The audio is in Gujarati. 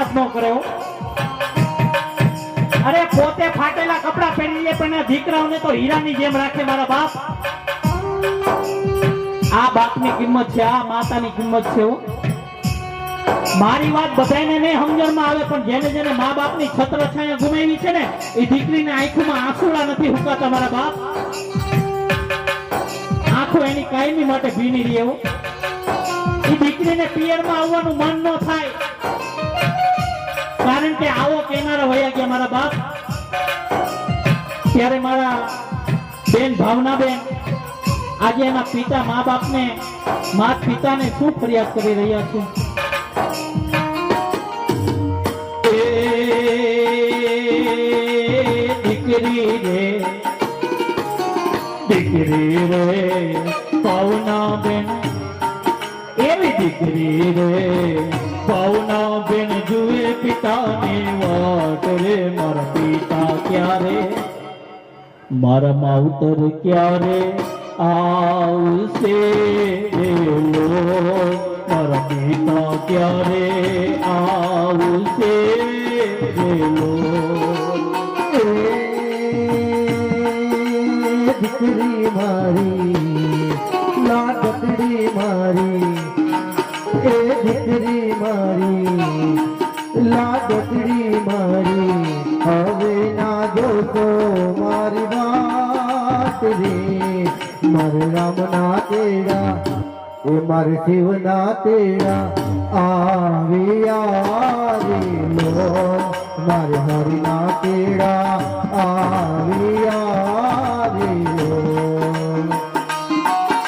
ખરાબ ન કરે હો. અરે પોતે ફાટેલા કપડા પહેરી લે પણ દીકરાઓને તો હીરાની જેમ રાખે મારા બાપ. આ બાપની કિંમત છે, આ માતાની કિંમત છે હો. મારી વાત બધાને નહીં સમજણમાં આવે પણ જેને જેને મા બાપની છત્ર છાયા ગુમાવી છે ને એ દીકરીને આંખોમાં આંસુડા નથી હુકાતા મારા બાપ. આંખો એની કાયમી માટે ભીની રહે હો. એ દીકરીને પિયરમાં આવવાનું મન ન થાય કારણ કે આવો કેનારા વયા ગયા મારા બાપ. ત્યારે મારા બેન ભાવના બેન આજે એના પિતા મા બાપને માત પિતાને શું ફરિયાદ કરી રહ્યા છે. દીકરી રે ભાવના બેન, એવી દીકરી રે ભાવના બેન જુએ પિતાની વાટ રે. મારા પિતા ક્યારે, મારા માવતર ક્યારે આવશે લો. મારા પિતા ક્યારે આવશે લો. દીકરી મારી લાડકડી મારી, એ દીકરી મારી લાડકડી મારી, હવે ના જોતો મારી વાત રે. મારે રામના તેડા એ મારે શિવના તેડા આવ્યા રે લો. મારે હરિના તેડા